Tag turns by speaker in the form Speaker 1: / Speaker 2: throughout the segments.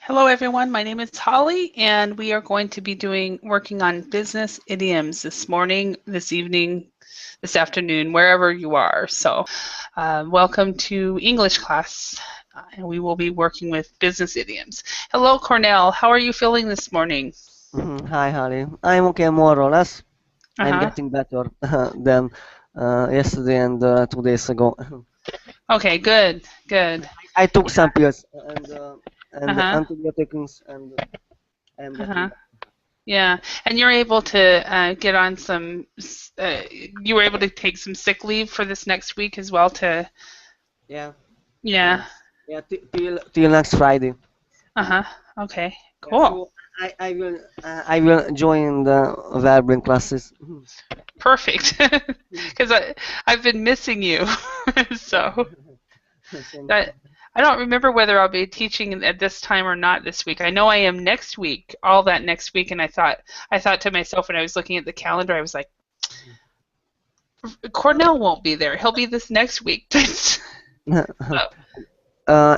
Speaker 1: Hello everyone, my name is Holly and we are going to be working on business idioms this morning, this evening, this afternoon, wherever you are. So welcome to English class and we will be working with business idioms. Hello Cornell, how are you feeling this morning?
Speaker 2: Hi, Harry. I'm okay, more or less. I'm
Speaker 1: Uh-huh.
Speaker 2: getting better than yesterday and 2 days ago.
Speaker 1: Okay, good, good.
Speaker 2: I took
Speaker 1: Yeah.
Speaker 2: some pills and
Speaker 1: Uh-huh.
Speaker 2: antibiotics, and I'm getting
Speaker 1: Uh-huh.
Speaker 2: better.
Speaker 1: Yeah, and you're able to get on you were able to take some sick leave for this next week as well to,
Speaker 2: Yeah,
Speaker 1: yeah.
Speaker 2: yeah, yeah. Till next Friday.
Speaker 1: Uh-huh. Okay.
Speaker 2: Yeah,
Speaker 1: Cool.
Speaker 2: so I will join the Verbling classes.
Speaker 1: Perfect. Because I've been missing you.
Speaker 2: Yeah,
Speaker 1: So
Speaker 2: same.
Speaker 1: I don't remember whether I'll be teaching at this time or not this week. I know I am next week, all that next week, and I thought to myself when I was looking at the calendar, I was like, Cornell won't be there. He'll be this next week. So,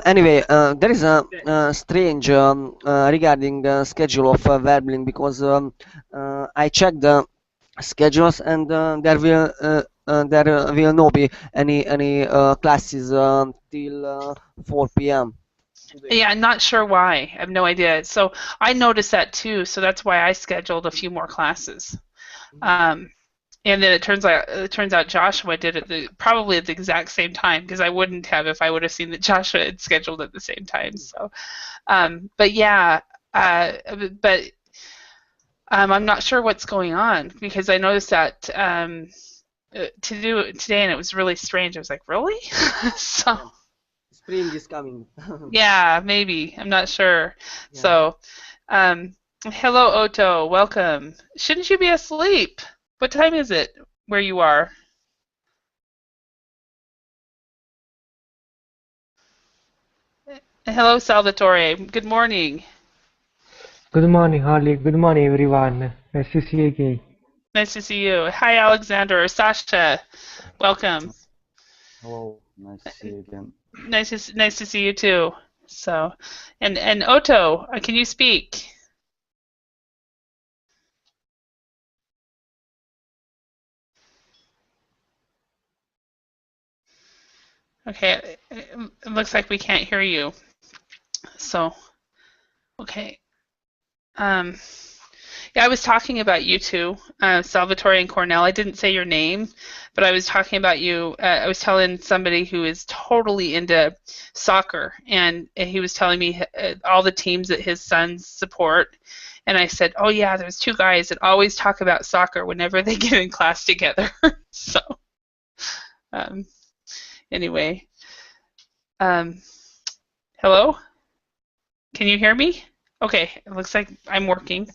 Speaker 2: Anyway, there is a strange regarding the schedule of Verbling, because I checked the schedules, and there will not be any classes till 4 p.m. today.
Speaker 1: yeah, I'm not sure why. I have no idea. So I noticed that too. So that's why I scheduled a few more classes.
Speaker 2: Mhm.
Speaker 1: Um, and then it turns out Joshua did it probably at the exact same time because I wouldn't have if I would have seen that Joshua had scheduled at the same time. So, but yeah, uh, but I'm not sure what's going on because I noticed that to do it today and it was really strange. I was like, really? So
Speaker 2: Yeah, spring is coming.
Speaker 1: yeah, maybe I'm not sure.
Speaker 2: Yeah.
Speaker 1: So, um, hello Otto, welcome. Shouldn't you be asleep? What time is it where you are? Hello, Salvatore. Good morning.
Speaker 3: Good morning, Harley. Good morning, everyone. Nice to see you again.
Speaker 1: Nice to see you. Hi, Alexander. Sasha, welcome.
Speaker 4: Hello, nice to see you again.
Speaker 1: Nice to see you too. So, and Otto, can you speak? Okay, it looks like we can't hear you. So, okay. Um, yeah, I was talking about you two, Salvatore and Cornell. I didn't say your name, but I was talking about you. I was telling somebody who is totally into soccer, and he was telling me all the teams that his sons support. And I said, "Oh yeah, there's two guys that always talk about soccer whenever they get in class together." So um, anyway, um, hello, can you hear me? Okay, it looks like I'm working.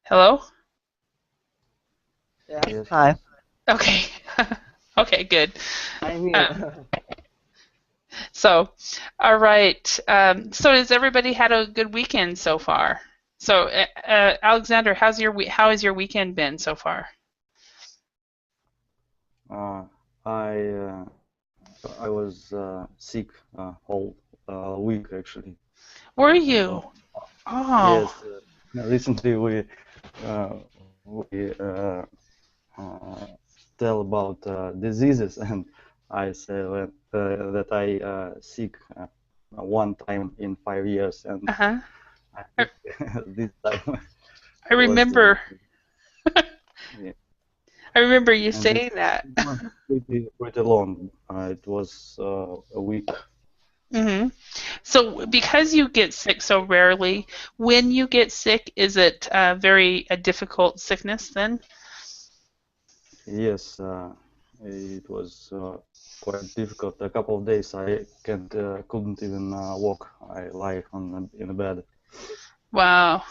Speaker 1: Hello.
Speaker 2: Yeah.
Speaker 4: Yes,
Speaker 2: Hi,
Speaker 1: Okay. Okay, good.
Speaker 2: I'm here.
Speaker 1: Um, So, all right. So, has everybody had a good weekend so far? So, Alexander, how has your weekend been so far?
Speaker 4: uh, I uh, I was sick whole week actually.
Speaker 1: Were
Speaker 4: Uh,
Speaker 1: you? Oh,
Speaker 4: yes, recently uh, we uh, tell about diseases, and I say that I sick one time in 5 years, and
Speaker 1: uh-huh.
Speaker 4: I
Speaker 1: I,
Speaker 4: think this time
Speaker 1: I
Speaker 4: was
Speaker 1: remember.
Speaker 4: yeah,
Speaker 1: I remember you
Speaker 4: and
Speaker 1: saying that.
Speaker 4: it was pretty long. It was a week.
Speaker 1: Hmm. So, because you get sick so rarely, when you get sick, is it a difficult sickness then?
Speaker 4: Yes, it was quite difficult. A couple of days I couldn't even walk. I lie on in a bed.
Speaker 1: Wow.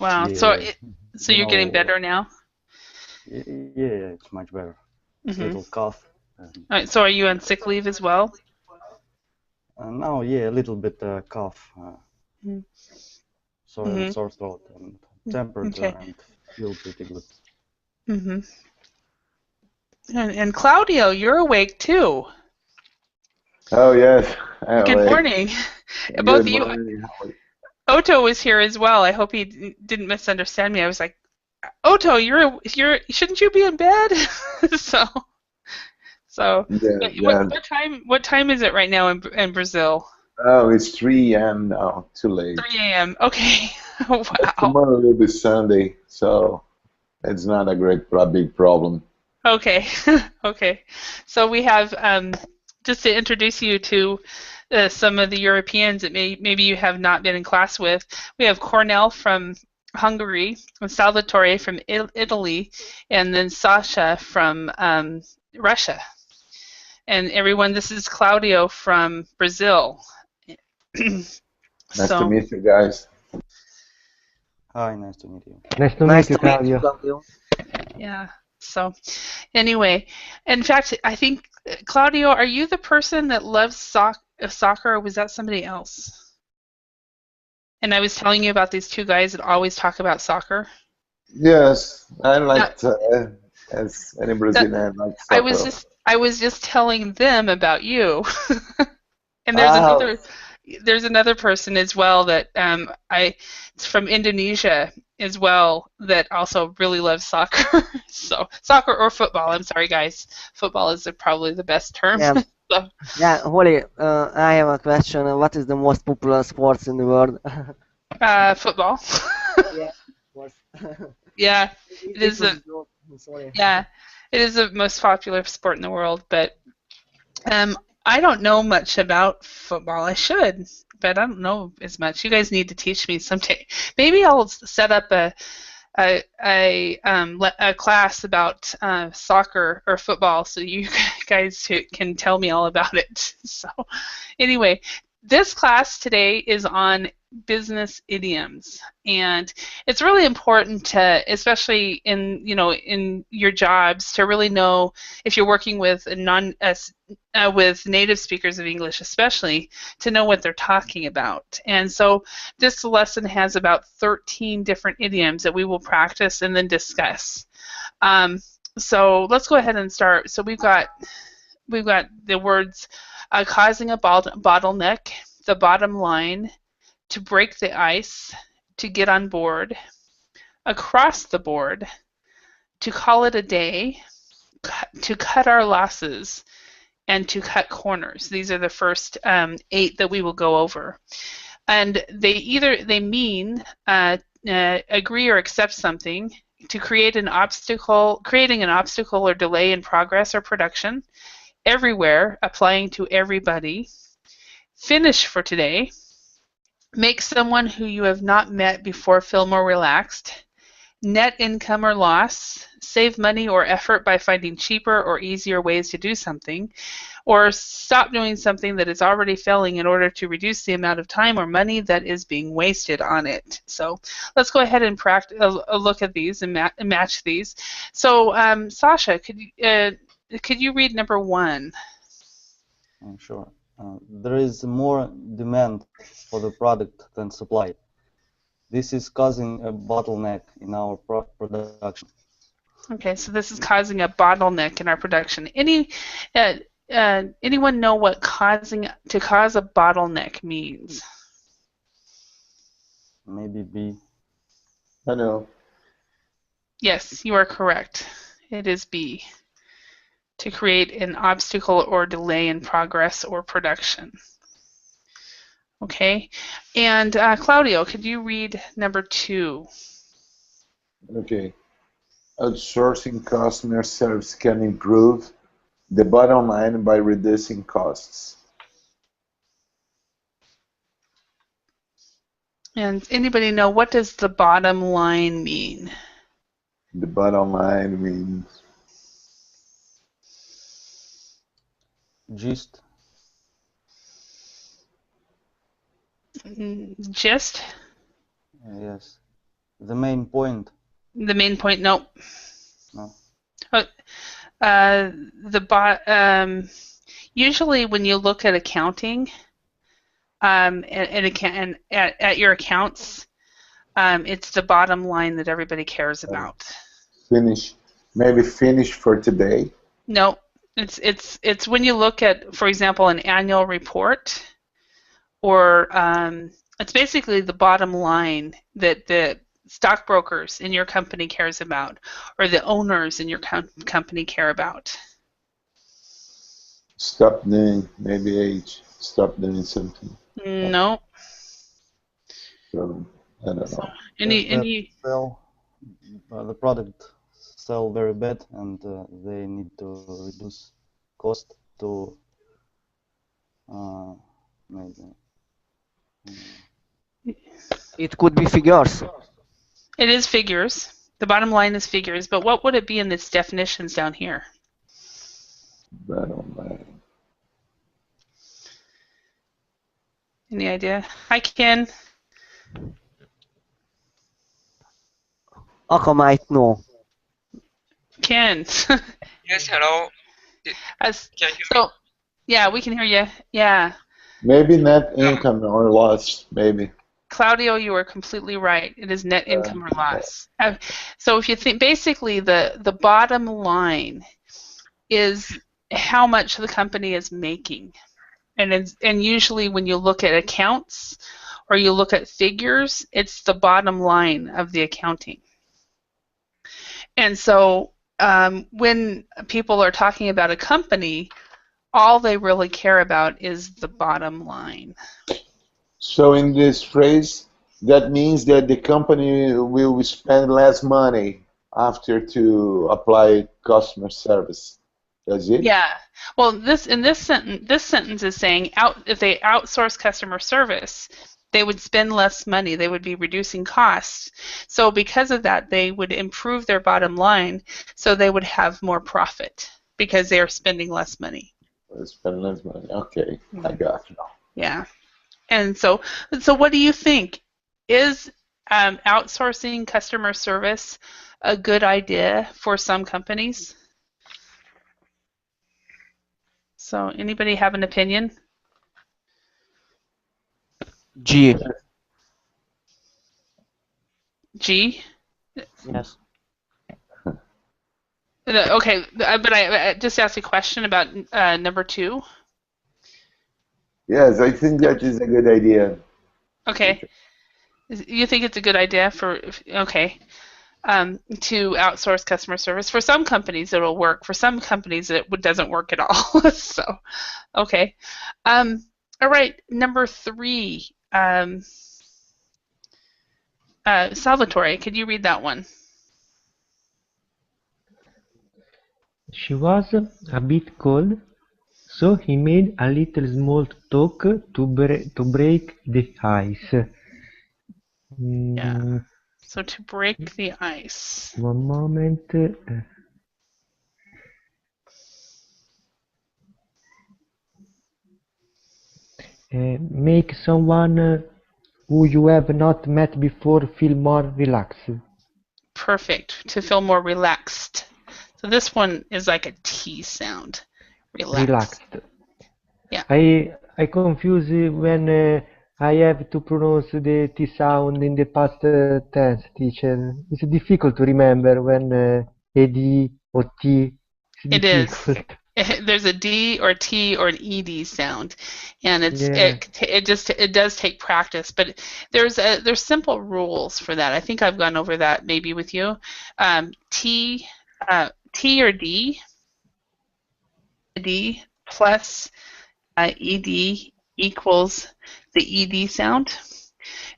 Speaker 1: Wow. So,
Speaker 4: Yeah,
Speaker 1: so
Speaker 4: you
Speaker 1: you're getting
Speaker 4: know,
Speaker 1: better now?
Speaker 4: yeah, it's much better. It's
Speaker 1: Hmm.
Speaker 4: little cough, and
Speaker 1: All right. So, are you on sick leave as well?
Speaker 4: now yeah, a little bit cough,
Speaker 1: Mm-hmm.
Speaker 4: sore throat, and temperature,
Speaker 1: Okay.
Speaker 4: and feel pretty good.
Speaker 1: Hmm. And Claudio, you're awake too.
Speaker 5: Oh yes.
Speaker 1: Good
Speaker 5: Anyway,
Speaker 1: morning. Both
Speaker 5: good
Speaker 1: of you.
Speaker 5: morning. How are you?
Speaker 1: Otto was here as well. I hope he didn't misunderstand me. I was like, Otto, shouldn't you be in bed? so so
Speaker 5: Yeah,
Speaker 1: what
Speaker 5: yeah.
Speaker 1: time is it right now in Brazil?
Speaker 5: Oh, it's 3 a.m. now. Too late.
Speaker 1: 3 a.m. Okay.
Speaker 5: But
Speaker 1: Wow.
Speaker 5: tomorrow will be Sunday, so it's not a big problem.
Speaker 1: Okay. Okay. So we have just to introduce you to some of the Europeans that maybe you have not been in class with. We have Cornell from Hungary, and Salvatore from Italy, and then Sasha from Russia. And everyone, this is Claudio from Brazil.
Speaker 5: Nice to
Speaker 1: So,
Speaker 5: meet you guys.
Speaker 4: Hi, nice to meet you.
Speaker 3: Nice to
Speaker 2: Nice
Speaker 3: meet you,
Speaker 2: to meet you,
Speaker 3: Claudio.
Speaker 2: Claudio.
Speaker 1: yeah. So, anyway, in fact, I think, Claudio, are you the person that loves soccer, or was that somebody else? And I was telling you about these two guys that always talk about soccer.
Speaker 5: Yes, I
Speaker 1: Now,
Speaker 5: like as any
Speaker 1: that,
Speaker 5: Brazilian, I like
Speaker 1: I was
Speaker 5: soccer.
Speaker 1: just I was just telling them about you. And
Speaker 5: Ah,
Speaker 1: there's another person as well that it's from Indonesia as well that also really loves soccer. So soccer or football. I'm sorry, guys. Football is probably the best term.
Speaker 2: Yeah,
Speaker 1: So,
Speaker 2: yeah, Holly, I have a question. What is the most popular sports in the world?
Speaker 1: football.
Speaker 2: Yeah, of course.
Speaker 1: Yeah,
Speaker 2: It,
Speaker 1: it
Speaker 2: it
Speaker 1: is
Speaker 2: was
Speaker 1: a
Speaker 2: a joke. I'm sorry.
Speaker 1: yeah, it is the most popular sport in the world. But I don't know much about football. I should, but I don't know as much. You guys need to teach me someday. Maybe I'll set up a class about soccer or football, so you guys can tell me all about it. So, anyway, this class today is on business idioms, and it's really important to, especially in your jobs, to really know if you're working with with native speakers of English, especially to know what they're talking about. And so this lesson has about 13 different idioms that we will practice and then discuss. Um, so let's go ahead and start. So we've got the words causing a bottleneck, the bottom line, to break the ice, to get on board, across the board, to call it a day, to cut our losses, and to cut corners. These are the first 8 that we will go over. And they mean agree or accept something, to creating an obstacle or delay in progress or production, everywhere, applying to everybody, finish for today, make someone who you have not met before feel more relaxed, net income or loss, save money or effort by finding cheaper or easier ways to do something, or stop doing something that is already failing in order to reduce the amount of time or money that is being wasted on it. So let's go ahead and practice a look at these and match these. So Sasha, could you read number 1?
Speaker 4: Sure. There is more demand for the product than supply. This is causing a bottleneck in our production.
Speaker 1: Okay, so this is causing a bottleneck in our production. Anyone know what to cause a bottleneck means?
Speaker 4: Maybe B.
Speaker 5: I know.
Speaker 1: Yes, you are correct. It is B. To create an obstacle or delay in progress or production. Okay, and Claudio, could you read number 2?
Speaker 5: Okay. Outsourcing customer service can improve the bottom line by reducing costs.
Speaker 1: And anybody know, what does the bottom line mean?
Speaker 5: The bottom line means
Speaker 4: Gist.
Speaker 1: Just
Speaker 4: Yes. The main point.
Speaker 1: the main point? No.
Speaker 4: No.
Speaker 1: Uh, usually when you look at accounting, at your accounts, it's the bottom line that everybody cares about.
Speaker 5: finish. Maybe finish for today.
Speaker 1: No, It's when you look at, for example, an annual report, or it's basically the bottom line that the stockbrokers in your company cares about, or the owners in your company care about.
Speaker 5: Stop doing, maybe age. Stop doing something.
Speaker 1: No.
Speaker 5: So, I don't
Speaker 1: So
Speaker 5: know.
Speaker 4: The product sell very bad, and they need to reduce cost to maybe.
Speaker 2: It could be figures.
Speaker 1: It is figures. The bottom line is figures, but what would it be in its definitions down here?
Speaker 5: Bottom line.
Speaker 1: Any idea? Hi, Ken.
Speaker 2: Aka might know.
Speaker 1: Ken.
Speaker 6: Yes, hello.
Speaker 1: As,
Speaker 6: Can you hear me?
Speaker 1: so, yeah, we can hear you. Yeah.
Speaker 5: Maybe net income or loss, maybe.
Speaker 1: Claudio, you are completely right. It is net income or loss. So if you think, basically the bottom line is how much the company is making. And usually when you look at accounts or you look at figures, it's the bottom line of the accounting. And so when people are talking about a company, all they really care about is the bottom line.
Speaker 5: So in this phrase, that means that the company will spend less money after to apply customer service. That's it?
Speaker 1: Yeah. Well, this sentence is saying if they outsource customer service, they would spend less money. They would be reducing costs. So because of that, they would improve their bottom line, so they would have more profit because they are spending less money.
Speaker 5: Spend less money. Okay, I got you.
Speaker 1: Yeah. And so what do you think? Is outsourcing customer service a good idea for some companies? So anybody have an opinion?
Speaker 2: G.
Speaker 1: G?
Speaker 2: Yes.
Speaker 1: Okay, but I just asked a question about number 2.
Speaker 5: Yes, I think that is a good idea.
Speaker 1: Okay. You think it's a good idea to outsource customer service? For some companies it'll work. For some companies it doesn't work at all. So, okay. All right, number 3. Salvatore, could you read that one?
Speaker 3: She was a bit cold, so he made a little small talk to break the ice.
Speaker 1: Yeah. So to break the ice.
Speaker 3: One moment. Make someone who you have not met before feel more relaxed.
Speaker 1: Perfect. To feel more relaxed. So this one is like a T sound. Relaxed. Yeah.
Speaker 3: I confuse when I have to pronounce the T sound in the past tense, teacher. It's difficult to remember when AD or T. It's
Speaker 1: It is.
Speaker 3: difficult.
Speaker 1: There's a D or T or an ED sound, and
Speaker 3: Yeah.
Speaker 1: it does take practice. But there's simple rules for that. I think I've gone over that maybe with you. T or D plus ED equals the ED sound,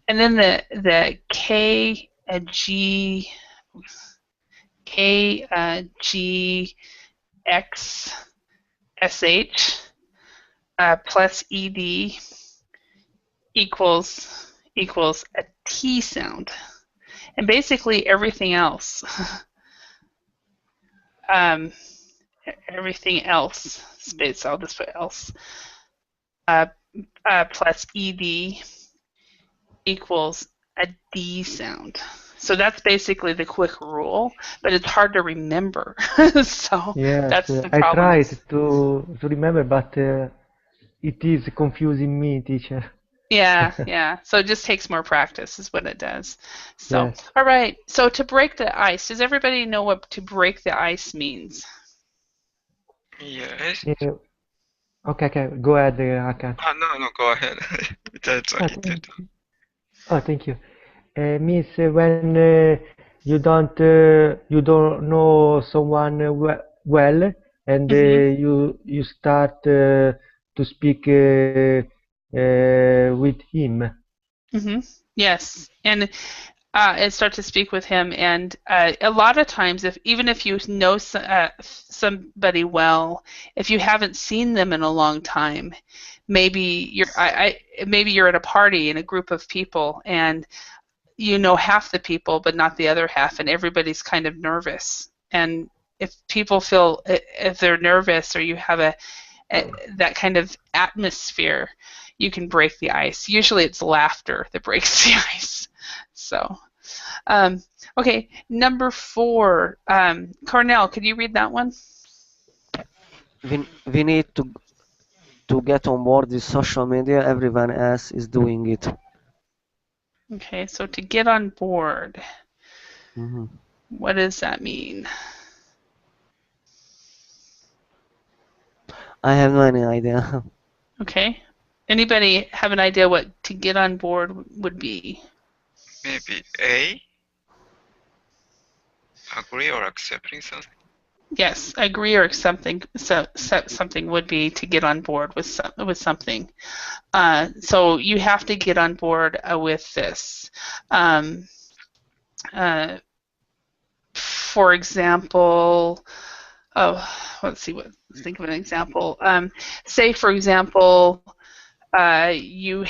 Speaker 1: and then the K G X SH plus ED equals a T sound, and basically everything else space, I'll just put else, plus ED equals a D sound. So that's basically the quick rule, but it's hard to remember. So
Speaker 3: Yes,
Speaker 1: that's the
Speaker 3: I
Speaker 1: problem.
Speaker 3: tried to remember, but it is confusing me, teacher.
Speaker 1: Yeah. So it just takes more practice is what it does. So,
Speaker 3: Yes.
Speaker 1: all right. So to break the ice, does everybody know what to break the ice means?
Speaker 6: Yes.
Speaker 3: Okay, go ahead, Hakan.
Speaker 6: No, go ahead. That's
Speaker 3: Oh,
Speaker 6: okay.
Speaker 3: thank you. Means when you don't know someone well, and
Speaker 1: Hmm.
Speaker 3: you start to speak with him.
Speaker 1: Hmm. Yes, and start to speak with him. And a lot of times, if even if you know somebody well, if you haven't seen them in a long time, maybe you're at a party in a group of people, and you know half the people, but not the other half, and everybody's kind of nervous. And if they're nervous, or you have that kind of atmosphere, you can break the ice. Usually, it's laughter that breaks the ice. So. Um, okay, number 4. Cornell, could you read that one?
Speaker 2: We need to get on board with social media. Everyone else is doing it.
Speaker 1: Okay, so to get on board,
Speaker 2: Mhm.
Speaker 1: what does that mean?
Speaker 2: I have no any idea.
Speaker 1: Okay. Anybody have an idea what to get on board would be?
Speaker 6: Maybe A, agree or accepting something.
Speaker 1: Yes, agree or something. Something would be to get on board with something. So you have to get on board with this. Um, uh, for example, let's see. Let's think of an example. Say, for example, you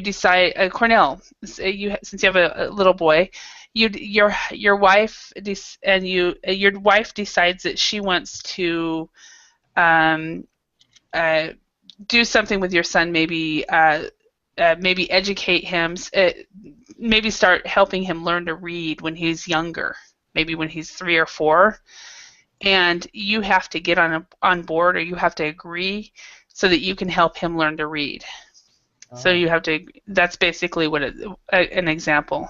Speaker 1: decide, Cornell, since you have a little boy, your wife your wife decides that she wants to um, uh, do something with your son, maybe educate him, maybe start helping him learn to read when he's younger, maybe when he's 3 or 4, and you have to get on board, or you have to agree so that you can help him learn to read. So
Speaker 2: Ah.
Speaker 1: you have to. That's basically an example.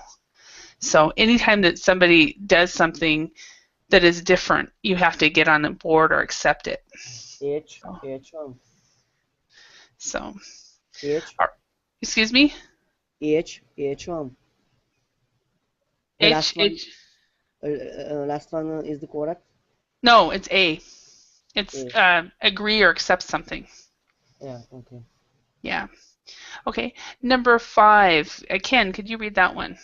Speaker 1: So anytime that somebody does something that is different, you have to get on board or accept it. So,
Speaker 2: H1.
Speaker 1: so
Speaker 2: H
Speaker 1: excuse me.
Speaker 2: H1. The
Speaker 1: H
Speaker 2: last one,
Speaker 1: H.
Speaker 2: last one is the correct.
Speaker 1: No, it's A. It's
Speaker 2: A.
Speaker 1: agree or accept something.
Speaker 2: Yeah. Okay.
Speaker 1: Yeah. Okay. Number 5. Ken, could you read that one?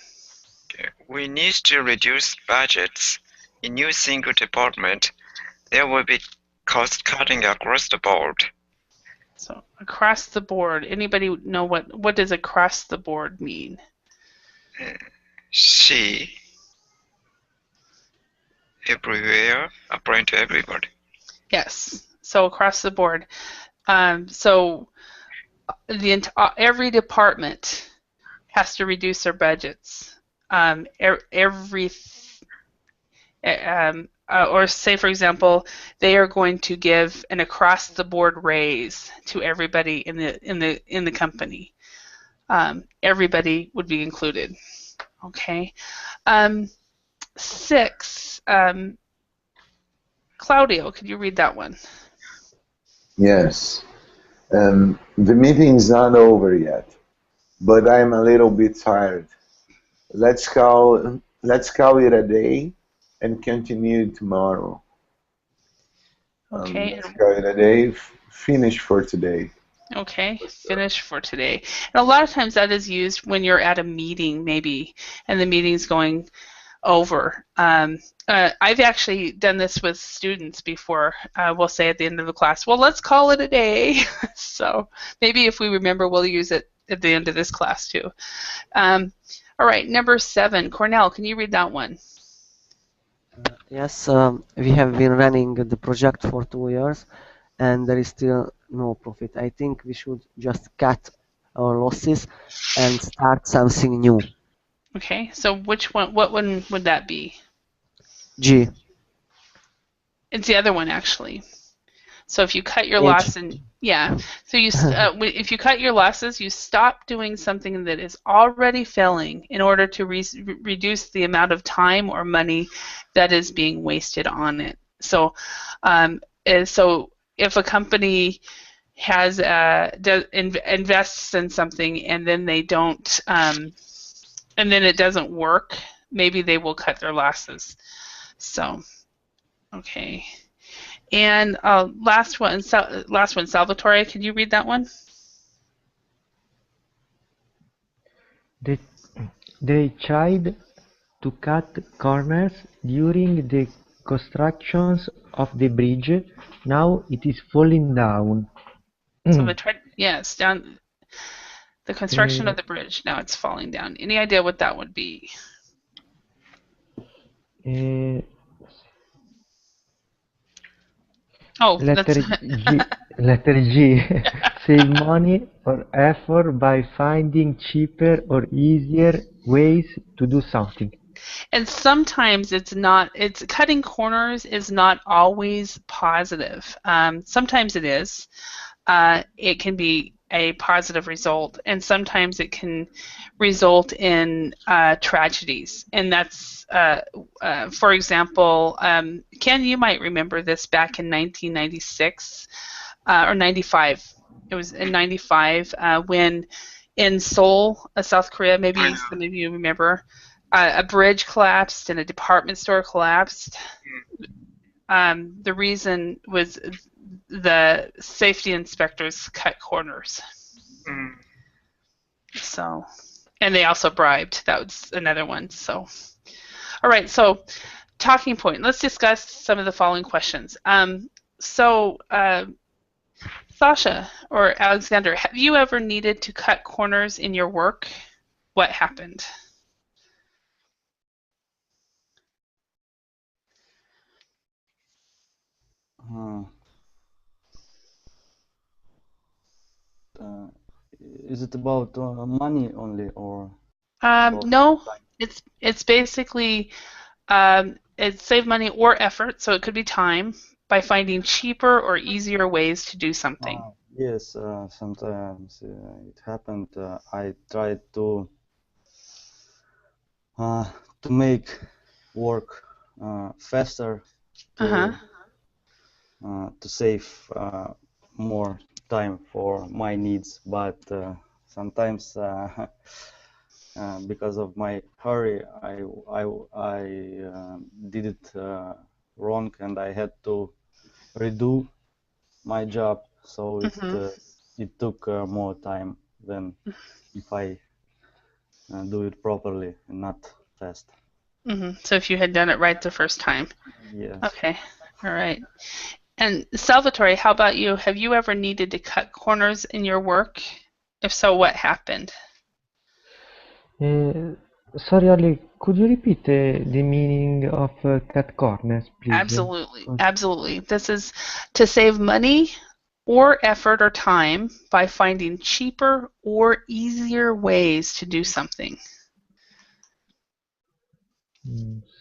Speaker 6: Okay. We need to reduce budgets. In new single department, there will be cost cutting across the board.
Speaker 1: So across the board. Anybody know what does across the board mean?
Speaker 6: She, everywhere, applying to everybody.
Speaker 1: Yes. So across the board. So every department has to reduce their budgets. Every or say, for example, they are going to give an across the board raise to everybody in the company. Everybody would be included. Okay. 6. Claudio, could you read that one?
Speaker 5: Yes. The meeting's not over yet, but I'm a little bit tired. Let's call it a day and continue tomorrow.
Speaker 1: Okay.
Speaker 5: Let's call it a day. Finish for today.
Speaker 1: Okay, finish for today. And a lot of times that is used when you're at a meeting, maybe, and the meeting's going over. I've actually done this with students before. We'll say at the end of the class, well, let's call it a day. So maybe if we remember, we'll use it at the end of this class too. All right, number 7. Cornell, can you read that one?
Speaker 2: Yes. We have been running the project for 2 years, and there is still no profit. I think we should just cut our losses and start something new.
Speaker 1: Okay, so what one would that be?
Speaker 2: G.
Speaker 1: It's the other one, actually. So if you cut your
Speaker 2: H.
Speaker 1: loss, and yeah, so if you cut your losses, you stop doing something that is already failing in order to reduce the amount of time or money that is being wasted on it. So is so if a company has invests in something and then they don't and then it doesn't work, maybe they will cut their losses. So, okay. And last one, Salvatore, can you read that one?
Speaker 3: They tried to cut corners during the constructions of the bridge. Now it is falling down.
Speaker 1: So they tried, yes, down the construction of
Speaker 3: Eh,
Speaker 1: the bridge. Now it's falling down. Any idea what that would be?
Speaker 3: eh,
Speaker 1: Oh, that's
Speaker 3: letter G. Letter G. Save money or effort by finding cheaper or easier ways to do something.
Speaker 1: and sometimes it's not. It's cutting corners is not always positive. Sometimes it is. It can be a positive result, and sometimes it can result in tragedies. And that's, for example, Ken, you might remember this back in 1996 or 95. It was in 95 when in Seoul, South Korea, maybe some of you remember, a bridge collapsed and a department store collapsed. The reason was the safety inspectors cut corners. So, and they also bribed. That was another one. So, all right. So, talking point. Let's discuss some of the following questions. Sasha or Alexander, have you ever needed to cut corners in your work? What happened?
Speaker 4: Is it about money only or about
Speaker 1: No,
Speaker 4: time?
Speaker 1: it's basically it save money or effort, so it could be time by finding cheaper or easier ways to do something.
Speaker 4: Yes, sometimes it happened. I tried to make work faster
Speaker 1: Uh-huh.
Speaker 4: to save more time for my needs, but sometimes because of my hurry, I did it wrong, and I had to redo my job, so it took more time than if I do it properly and not fast.
Speaker 1: So if you had done it right the first time.
Speaker 4: Yes.
Speaker 1: Okay. All right. And Salvatore, how about you? Have you ever needed to cut corners in your work? If so, what happened?
Speaker 3: Sorry, Ali, could you repeat the meaning of cut corners, please?
Speaker 1: Absolutely. Absolutely. This is to save money or effort or time by finding cheaper or easier ways to do something.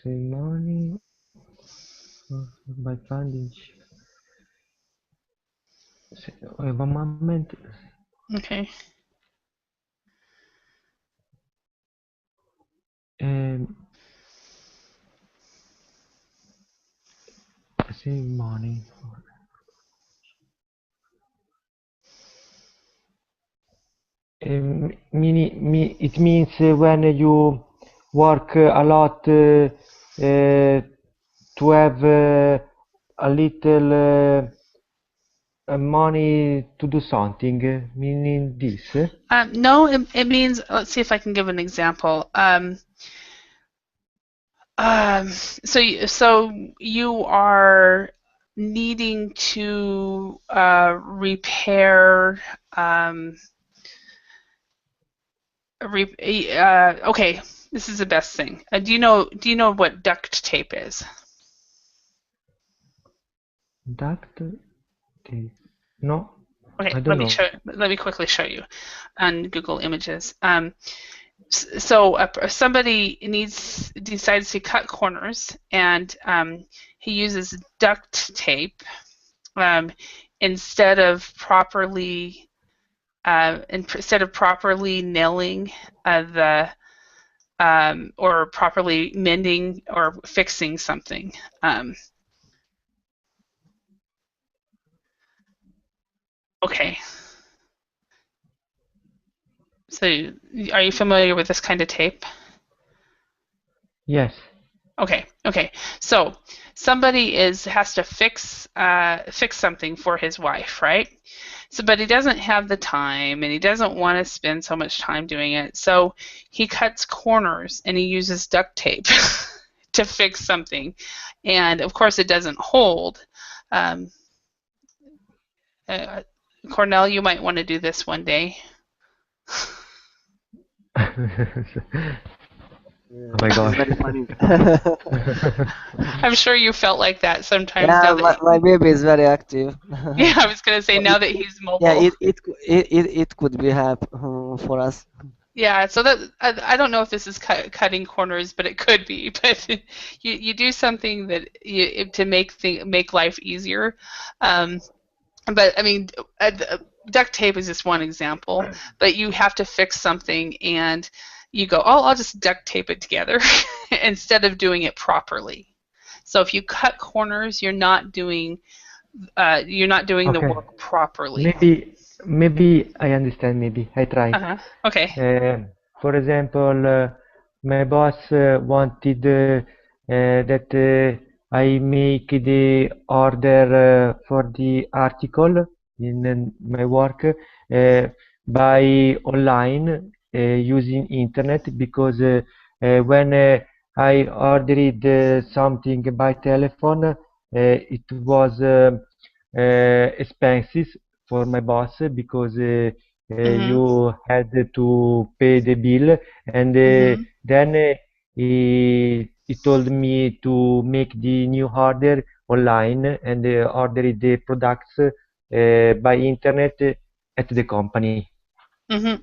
Speaker 3: Save money by finding. One moment.
Speaker 1: Okay.
Speaker 3: Save money. It means when you work a lot to have a little money to do something, meaning this.
Speaker 1: No, it means, let's see if I can give an example. So you are needing to repair. Okay, this is the best thing. Do you know what duct tape is?
Speaker 3: Duct tape. No,
Speaker 1: Okay,
Speaker 3: I don't know.
Speaker 1: Let me quickly show you on Google Images. So somebody decides to cut corners, and he uses duct tape instead of properly nailing the or properly mending or fixing something. Okay. So, are you familiar with this kind of tape?
Speaker 3: Yes.
Speaker 1: Okay. So, somebody has to fix something for his wife, right? So, but he doesn't have the time, and he doesn't want to spend so much time doing it. So, he cuts corners and he uses duct tape to fix something, and of course, it doesn't hold. Um, uh, Cornell, you might want to do this one day.
Speaker 3: Oh my
Speaker 2: It's
Speaker 3: gosh.
Speaker 2: very funny.
Speaker 1: I'm sure you felt like that sometimes
Speaker 2: Yeah,
Speaker 1: now that
Speaker 2: my baby is very active.
Speaker 1: yeah, I was gonna say
Speaker 2: So
Speaker 1: now that he's
Speaker 2: yeah,
Speaker 1: mobile.
Speaker 2: it could be help for us.
Speaker 1: Yeah, so that I don't know if this is cutting corners, but it could be. But you do something that to make life easier. Um, but I mean, duct tape is just one example. But you have to fix something, and you go, oh, I'll just duct tape it together instead of doing it properly. So if you cut corners, you're not doing the
Speaker 3: Okay.
Speaker 1: work properly.
Speaker 3: Maybe I understand. Maybe I try.
Speaker 1: Uh-huh. Okay.
Speaker 3: For example, my boss wanted that I make the order for the article in my work by online using internet because when I ordered something by telephone, it was expensive for my boss because
Speaker 1: Mhm.
Speaker 3: you had to pay the bill and
Speaker 1: Mhm.
Speaker 3: then he told me to make the new order online and order the products by internet at the company.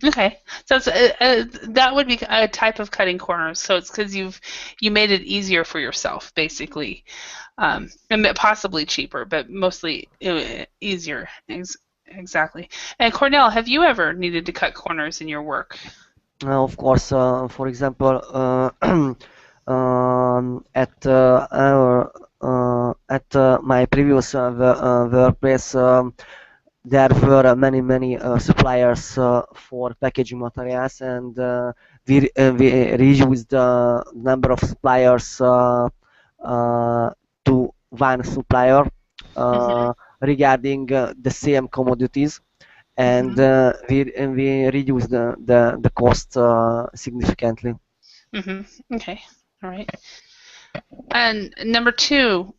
Speaker 1: Okay. So that would be a type of cutting corners. So it's because you made it easier for yourself, basically, and possibly cheaper, but mostly easier. Exactly. And Cornell, have you ever needed to cut corners in your work?
Speaker 2: Of course, for example, at my previous workplace, there were many suppliers for packaging materials, and we reduced the number of suppliers to one supplier
Speaker 1: Mhm.
Speaker 2: uh, regarding the same commodities, and
Speaker 1: Mhm.
Speaker 2: we reduce the cost significantly.
Speaker 1: Mhm. Okay. All right. And number two,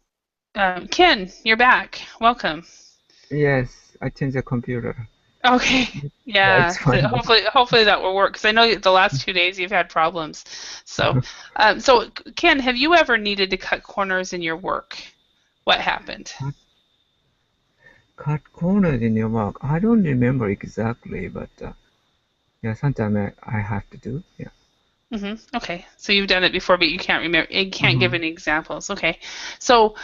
Speaker 1: Ken, you're back. Welcome.
Speaker 7: Yes, I changed the computer.
Speaker 1: Okay.
Speaker 7: Yeah, it's
Speaker 1: Yeah. So
Speaker 7: fine.
Speaker 1: hopefully that will work because I know the last 2 days you've had problems. So Ken, have you ever needed to cut corners in your work? What happened?
Speaker 7: Cut, cut corners in your work. I don't remember exactly, but yeah, sometimes I have to do. Yeah.
Speaker 1: Okay. So you've done it before, but you can't remember. You can't give
Speaker 7: Mm-hmm.
Speaker 1: any examples. Okay. So,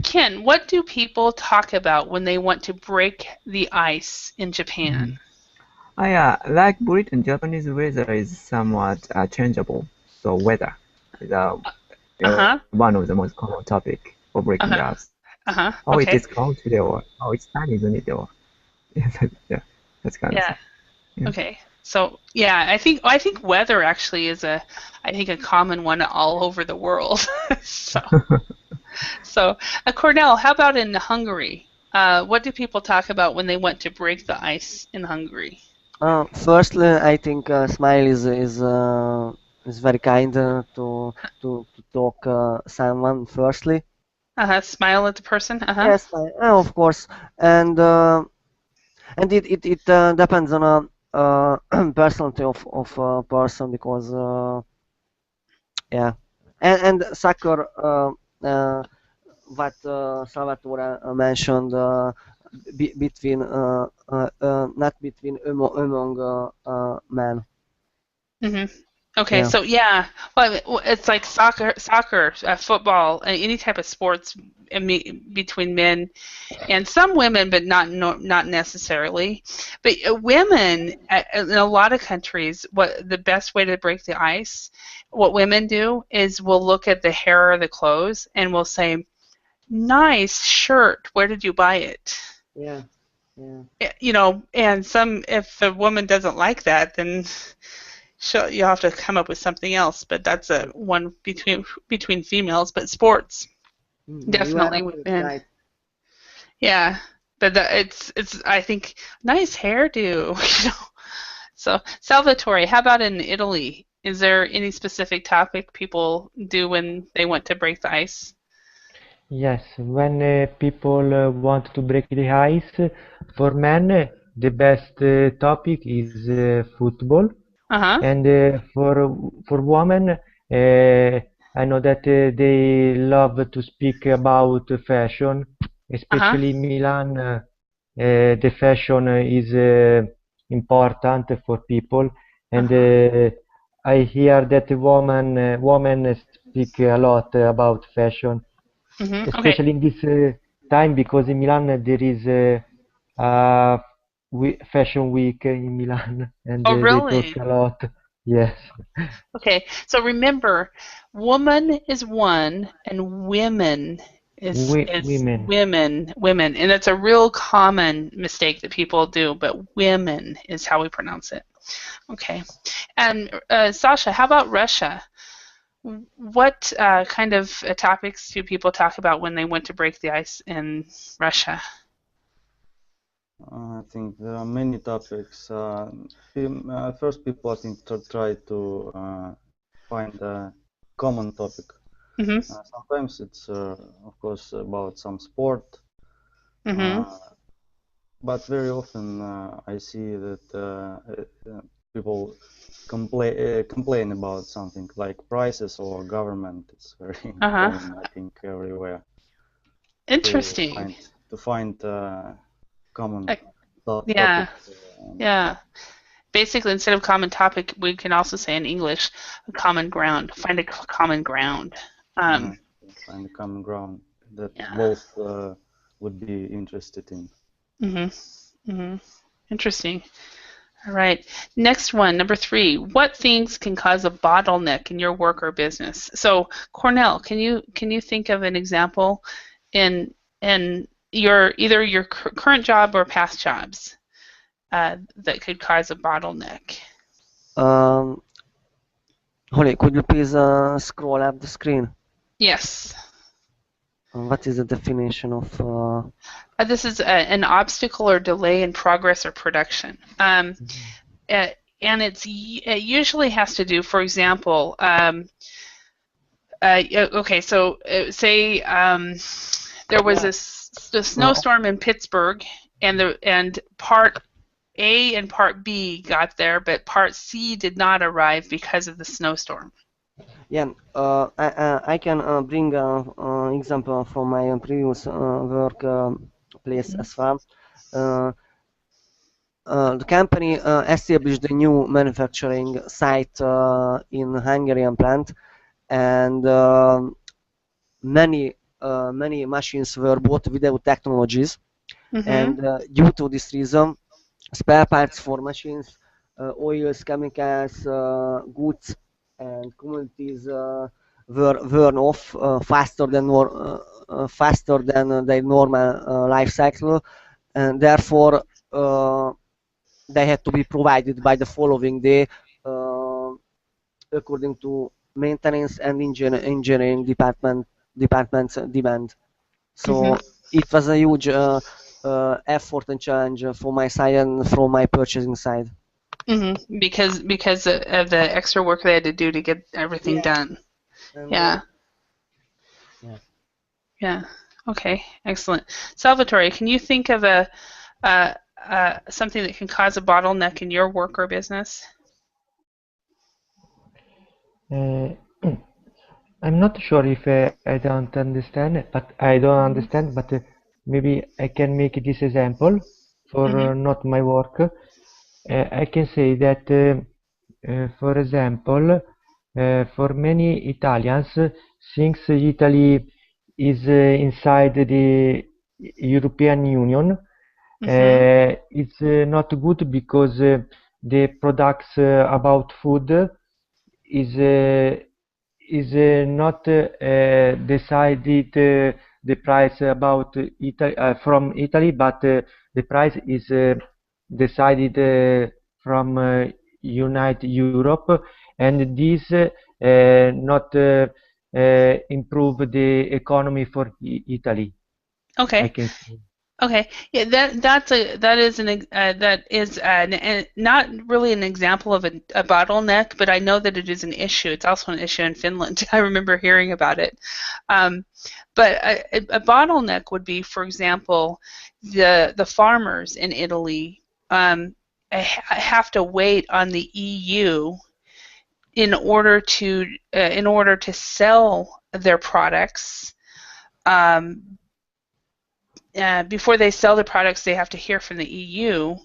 Speaker 1: Ken, what do people talk about when they want to break the ice in
Speaker 7: Mm-hmm.
Speaker 1: Japan?
Speaker 7: Yeah, like Britain, Japanese weather is somewhat changeable. So weather is
Speaker 1: Uh-huh.
Speaker 7: one of the most common topic for breaking the
Speaker 1: Uh-huh.
Speaker 7: ice.
Speaker 1: Uh-huh.
Speaker 7: Oh, it is
Speaker 1: Okay.
Speaker 7: cold today, or oh, it's sunny, isn't it? Or yeah, yeah, that's kind of
Speaker 1: Yeah.
Speaker 7: thing. Yeah.
Speaker 1: Okay. So yeah, I think weather actually is a common one all over the world. So Cornell, how about in Hungary? What do people talk about when they want to break the ice in Hungary?
Speaker 2: Firstly, I think Smile is very kind to talk someone firstly.
Speaker 1: Smile at the person.
Speaker 2: Yes, of course, and it depends on a personality of a person because yeah, and soccer what Salvatore mentioned between not between among men.
Speaker 1: hmm Okay,
Speaker 2: Yeah.
Speaker 1: so yeah, well, it's like soccer, football, any type of sports between men and some women, but not necessarily. But women in a lot of countries, what the best way to break the ice, what women do is we'll look at the hair or the clothes and we'll say, "Nice shirt. Where did you buy it?"
Speaker 2: Yeah. Yeah.
Speaker 1: And if the woman doesn't like that, then you'll have to come up with something else. But that's a one between females. But sports
Speaker 2: You are
Speaker 1: definitely
Speaker 2: absolutely
Speaker 1: within.
Speaker 2: right.
Speaker 1: Yeah, but it's I think nice hairdo. So Salvatore, how about in Italy? Is there any specific topic people do when they want to break the ice?
Speaker 3: Yes, when people want to break the ice, for men, the best topic is football.
Speaker 1: Uh-huh.
Speaker 3: And for women, I know that they love to speak about fashion,
Speaker 1: Uh-huh.
Speaker 3: especially in Milan. The fashion is important for people, and
Speaker 1: Uh-huh.
Speaker 3: I hear that women speak a lot about fashion,
Speaker 1: Okay.
Speaker 3: especially in this time because in Milan there is a fashion week in Milan, and
Speaker 1: Oh,
Speaker 3: they talk
Speaker 1: really?
Speaker 3: a lot. Yes,
Speaker 1: Okay. So remember, woman is one and women is
Speaker 3: women.
Speaker 1: women, and that's a real common mistake that people do, but women is how we pronounce it. Okay. And Sasha, how about Russia? What kind of topics do people talk about when they want to break the ice in Russia?
Speaker 4: I think there are many topics. First, people I think try to find a common topic.
Speaker 1: Mm-hmm.
Speaker 4: Sometimes it's, of course, about some sport,
Speaker 1: Mm-hmm.
Speaker 4: but very often I see that people complain about something like prices or government. It's very
Speaker 1: Uh-huh.
Speaker 4: common, I think, everywhere to
Speaker 1: Interesting.
Speaker 4: find common
Speaker 1: Uh,
Speaker 4: topic.
Speaker 1: yeah. Yeah. Basically, instead of common topic, we can also say in English, a common ground. Find a common ground.
Speaker 4: Uh,
Speaker 1: Um,
Speaker 4: find a common ground that
Speaker 1: yeah.
Speaker 4: both would be interested in.
Speaker 1: Mm-hmm. Mm-hmm. Interesting. All right. Next one, number 3. What things can cause a bottleneck in your work or business? So, Cornell, can you think of an example in your either your current job or past jobs that could cause a bottleneck?
Speaker 2: Um, Holly, could you please scroll up the screen?
Speaker 1: Yes.
Speaker 2: What is the definition of?
Speaker 1: This is an obstacle or delay in progress or production. Uh, and it usually has to do, for example, okay, so say there was
Speaker 2: Yeah.
Speaker 1: a snowstorm in Pittsburgh, and part A and part B got there, but part C did not arrive because of the snowstorm.
Speaker 2: Yeah, I can bring an example from my previous work place
Speaker 1: Mm-hmm.
Speaker 2: as well. Uh, the company established a new manufacturing site in Hungarian plant, and many machines were bought without technologies.
Speaker 1: Mm-hmm.
Speaker 2: And due to this reason, spare parts for machines, oils, chemicals, goods, and commodities were worn off faster than their normal life cycle, and therefore uh, they had to be provided by the following day, uh, according to maintenance and engineering department's demand.
Speaker 1: Mm-hmm.
Speaker 2: So it was a huge effort and challenge for my side and from my purchasing side.
Speaker 1: Mm-hmm. Because of the extra work they had to do to get everything
Speaker 2: Yeah,
Speaker 1: done.
Speaker 2: and
Speaker 1: Yeah.
Speaker 2: yeah.
Speaker 1: Yeah. Okay. Excellent. Salvatore, can you think of something that can cause a bottleneck in your work or business?
Speaker 3: Uh, I'm not sure if I don't understand, but I don't
Speaker 1: Mm-hmm.
Speaker 3: understand, but maybe I can make this example
Speaker 1: Mm-hmm.
Speaker 3: for not my work. I can say that, for example, for many Italians, since Italy is inside the European Union,
Speaker 1: Mm-hmm.
Speaker 3: it's not good because the products about food is not decided the price about Italy from Italy, but the price is decided from United Europe, and this not improve the economy for Italy. I
Speaker 1: Okay.
Speaker 3: can say.
Speaker 1: Okay. Yeah, that is not really an example of a bottleneck, but I know that it is an issue. It's also an issue in Finland. I remember hearing about it. But a bottleneck would be, for example, the farmers in Italy have to wait on the EU in order to sell their products. Before they sell the products, they have to hear from the EU,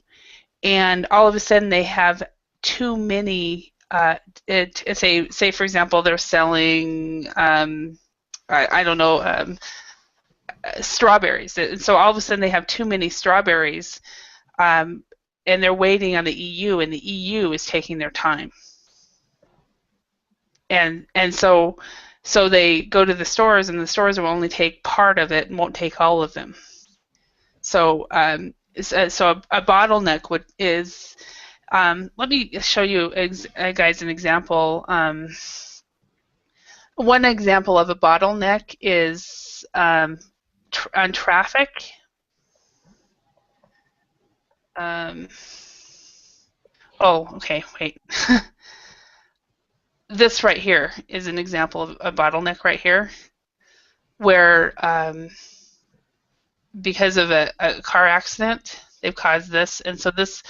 Speaker 1: and all of a sudden they have too many. Say for example, they're selling I don't know strawberries, and so all of a sudden they have too many strawberries, and they're waiting on the EU, and the EU is taking their time, and so they go to the stores, and the stores will only take part of it and won't take all of them. So a bottleneck is let me show you guys an example. One example of a bottleneck is on traffic. Oh, okay, wait. This right here is an example of a bottleneck right here, where because of a car accident, they've caused this, and so this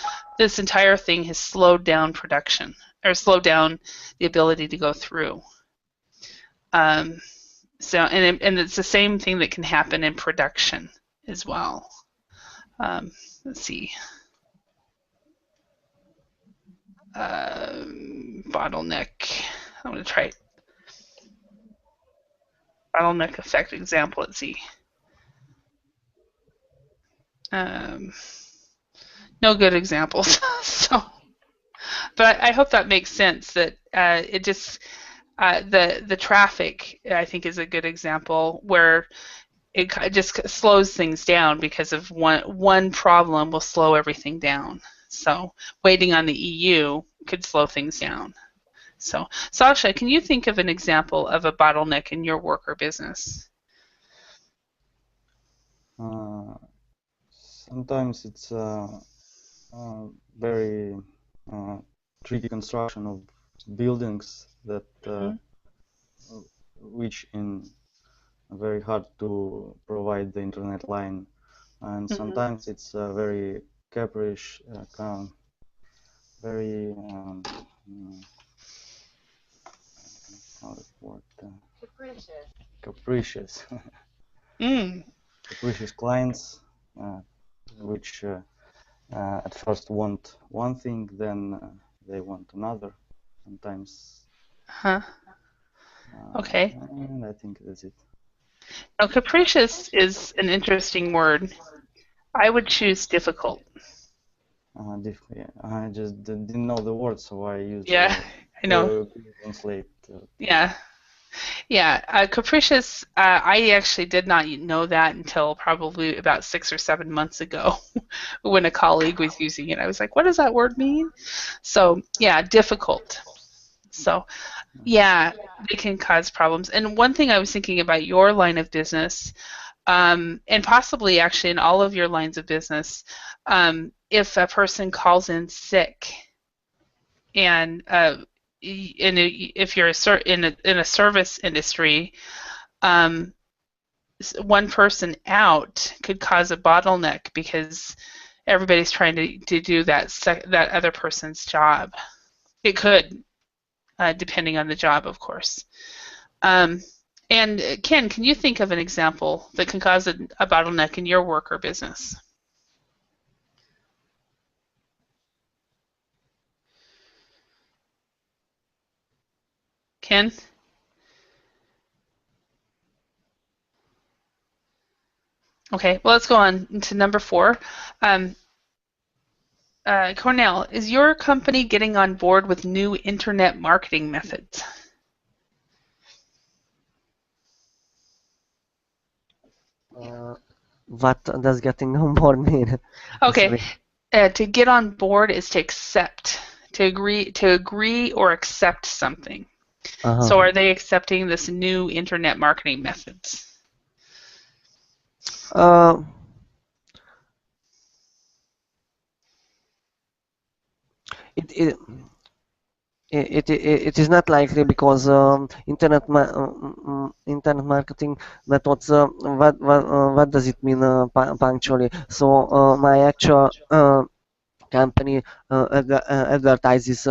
Speaker 1: entire thing has slowed down production, or slowed down the ability to go through. So and it's the same thing that can happen in production as well. Let's see. Bottleneck. I'm going to try bottleneck effect example. Let's see. No good examples. So, but I hope that makes sense. That it just the traffic, I think, is a good example where it just slows things down because of one problem will slow everything down. So waiting on the EU could slow things down. So Sasha, can you think of an example of a bottleneck in your work or business?
Speaker 4: Sometimes it's very tricky construction of buildings that which in very hard to provide the internet line, and sometimes it's very capricious, very capricious capricious clients which at first want one thing, then they want another sometimes.
Speaker 1: Okay.
Speaker 4: And I think that's it.
Speaker 1: Now, capricious is an interesting word. I would choose difficult.
Speaker 4: I just didn't know the word, so I used
Speaker 1: I know.
Speaker 4: translate.
Speaker 1: Capricious. I actually did not know that until probably about 6 or 7 months ago, when a colleague was using it. I was like, "What does that word mean?" So yeah, difficult. So yeah, they can cause problems. And one thing I was thinking about your line of business, and possibly actually in all of your lines of business, if a person calls in sick, and if you're in a service industry, one person out could cause a bottleneck because everybody's trying to do that other person's job. It could, depending on the job, of course. And Ken, can you think of an example that can cause a bottleneck in your work or business? Ken? Okay, well, let's go on to number 4. Cornell, is your company getting on board with new internet marketing methods?
Speaker 2: What does getting on board mean?
Speaker 1: Okay,
Speaker 2: Sorry.
Speaker 1: to get on board is to accept, to agree or accept something. So are they accepting this new internet marketing methods?
Speaker 2: It, it it is not likely because internet marketing methods. What does it mean punctually? So my actual company advertises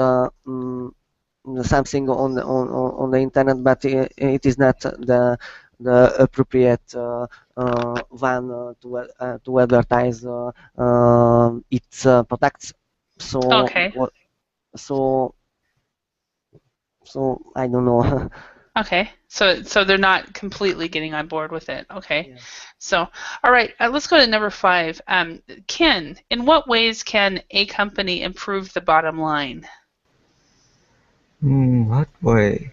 Speaker 2: something on the internet, but it is not the appropriate one to advertise its products. So
Speaker 1: Okay.
Speaker 2: so so I don't know.
Speaker 1: Okay, so they're not completely getting on board with it. Okay,
Speaker 2: Yeah.
Speaker 1: so all right, let's go to number 5. Ken, in what ways can a company improve the bottom line?
Speaker 7: What way?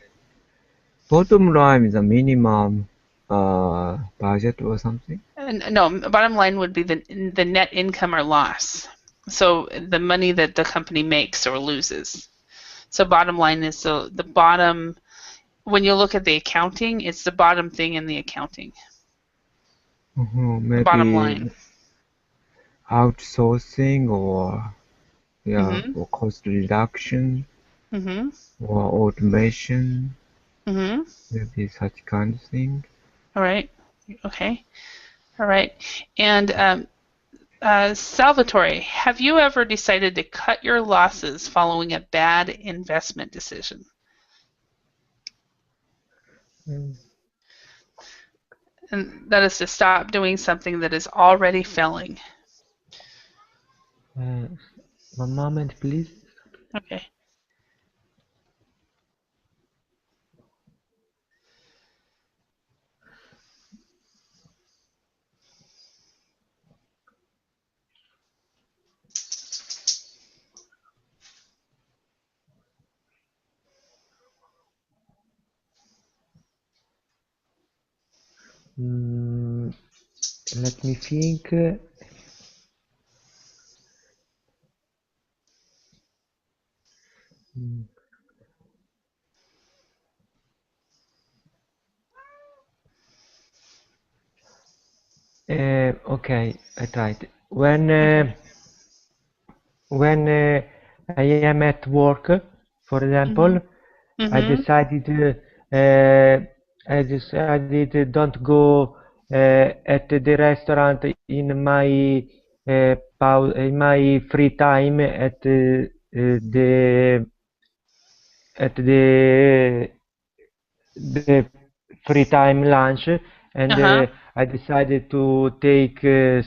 Speaker 7: Bottom line is a minimum budget or something?
Speaker 1: No, bottom line would be the net income or loss. So the money that the company makes or loses. So bottom line is the bottom. When you look at the accounting, it's the bottom thing in the accounting. The bottom
Speaker 7: Maybe
Speaker 1: line.
Speaker 7: outsourcing or
Speaker 1: Mm-hmm.
Speaker 7: or cost reduction
Speaker 1: Mm-hmm.
Speaker 7: or automation,
Speaker 1: Mm-hmm.
Speaker 7: maybe such kind of thing.
Speaker 1: All right. Okay. All right. And Salvatore, have you ever decided to cut your losses following a bad investment decision? And that is to stop doing something that is already failing.
Speaker 3: One moment, please.
Speaker 1: Okay.
Speaker 3: Let me think. Okay, I tried.
Speaker 1: Okay.
Speaker 3: When I am at work, for example, I
Speaker 1: Mm-hmm.
Speaker 3: decided uh, don't go at the restaurant in my in my free time at the free time lunch, and
Speaker 1: Uh-huh.
Speaker 3: I decided to take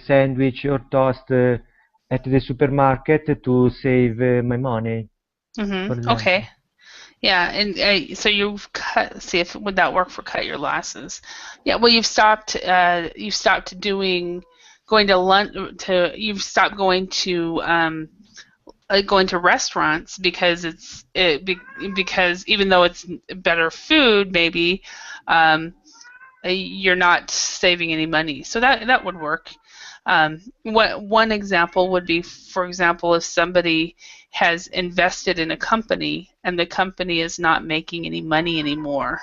Speaker 3: sandwich or toast at the supermarket to save my money, for
Speaker 1: Mm-hmm.
Speaker 3: example.
Speaker 1: Okay. Yeah, and so you've cut. See if would that work for cut your losses? Yeah. Well, you've stopped. You've stopped doing going to lunch. You've stopped going to restaurants because because even though it's better food, maybe you're not saving any money. So that would work. One example would be, for example, if somebody has invested in a company and the company is not making any money anymore.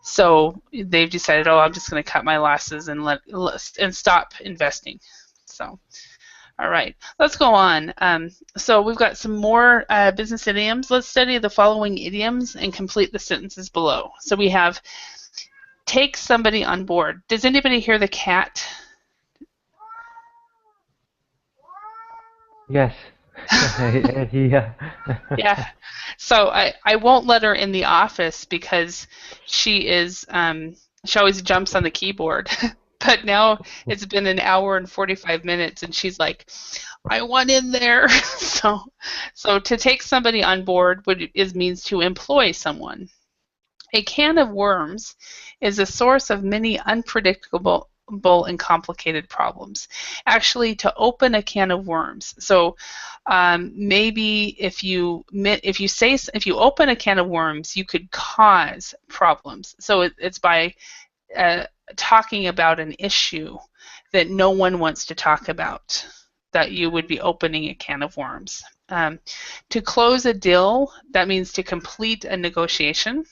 Speaker 1: So they've decided, oh, I'm just going to cut my losses and stop investing. So, all right, let's go on. So we've got some more business idioms. Let's study the following idioms and complete the sentences below. So we have take somebody on board. Does anybody hear the cat?
Speaker 3: Yes. Yeah.
Speaker 1: Yeah. So I won't let her in the office because she is she always jumps on the keyboard. But now it's been an hour and 45 minutes and she's like, I want in there. So to take somebody on board means to employ someone. A can of worms is a source of many unpredictable and complicated problems. Actually, to open a can of worms. So maybe if you open a can of worms, you could cause problems. So it's by talking about an issue that no one wants to talk about, that you would be opening a can of worms. To close a deal, that means to complete a negotiation.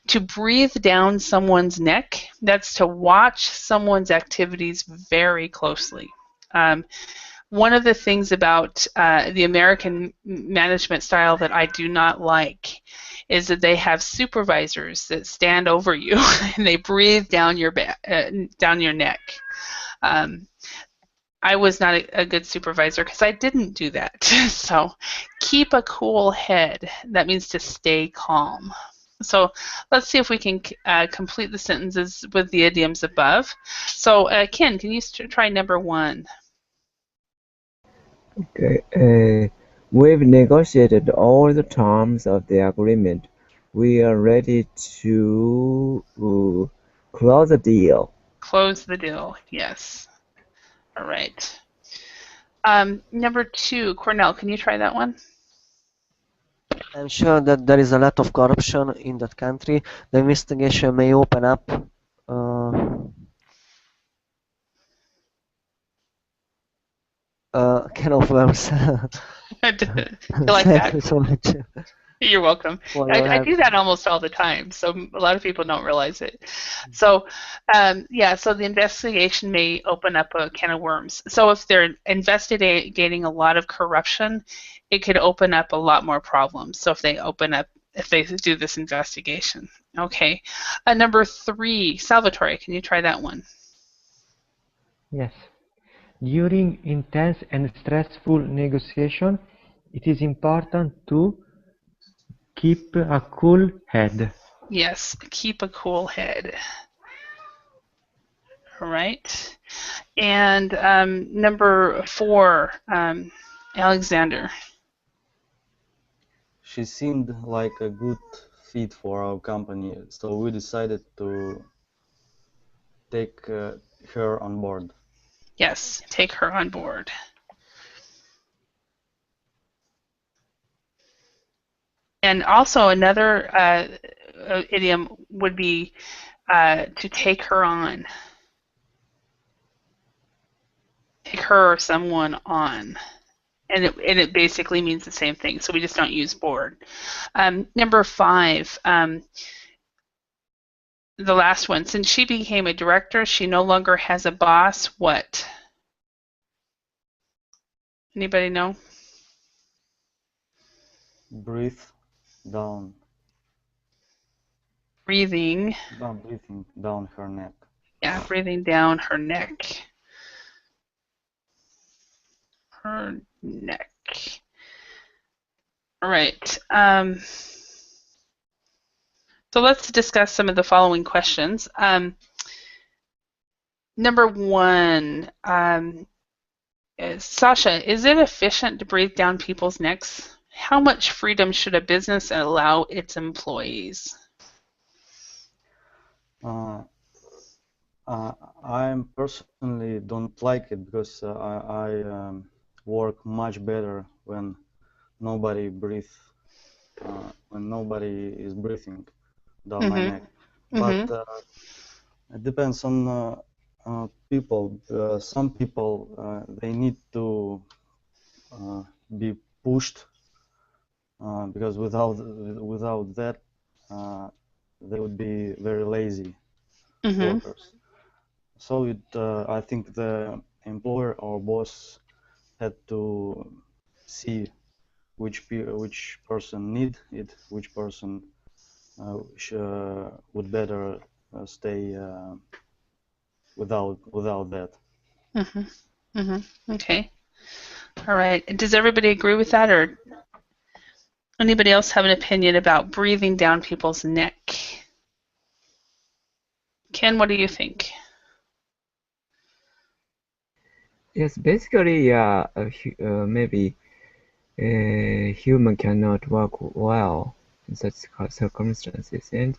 Speaker 1: To breathe down someone's neck, that's to watch someone's activities very closely. One of the things about the American management style that I do not like is that they have supervisors that stand over you and they breathe down your neck. I was not a good supervisor because I didn't do that. So keep a cool head. That means to stay calm. So let's see if we can complete the sentences with the idioms above. So Ken, can you try number 1?
Speaker 7: Okay. We've negotiated all the terms of the agreement. We are ready to close the deal.
Speaker 1: Close the deal, yes. All right. Number 2, Cornell, can you try that one?
Speaker 2: I'm sure that there is a lot of corruption in that country. The investigation may open up can of worms.
Speaker 1: Do you like
Speaker 2: Thank
Speaker 1: that?
Speaker 2: you so much
Speaker 1: You're welcome.
Speaker 2: for your
Speaker 1: I
Speaker 2: help.
Speaker 1: do that almost all the time, so a lot of people don't realize it. So, so the investigation may open up a can of worms. So if they're investigating a lot of corruption, it could open up a lot more problems. So if they do this investigation. Okay. Number 3, Salvatore, can you try that one?
Speaker 3: Yes. During intense and stressful negotiation, it is important to keep a cool head.
Speaker 1: Yes, keep a cool head. All right. And number 4, Alexander.
Speaker 4: She seemed like a good fit for our company, so we decided to take her on board.
Speaker 1: Yes, take her on board. And also another idiom would be to take her on. Take her or someone on. And it basically means the same thing, so we just don't use board. Number 5, the last one. Since she became a director, she no longer has a boss. What? Anybody know?
Speaker 4: Breathe down.
Speaker 1: Breathing
Speaker 4: Down her neck.
Speaker 1: Yeah, breathing down her neck. Her neck. All right. So let's discuss some of the following questions. Number 1, Sasha, is it efficient to breathe down people's necks? How much freedom should a business allow its employees?
Speaker 4: I personally don't like it because I work much better when nobody is breathing down my neck. But it depends on people. Some people they need to be pushed because without that they would be very lazy workers. So I think the employer or boss had to see which person need it, which person would better stay without that.
Speaker 1: Okay. All right. Does everybody agree with that, or anybody else have an opinion about breathing down people's neck? Ken, what do you think?
Speaker 7: Yes, basically, maybe a human cannot work well in such circumstances, and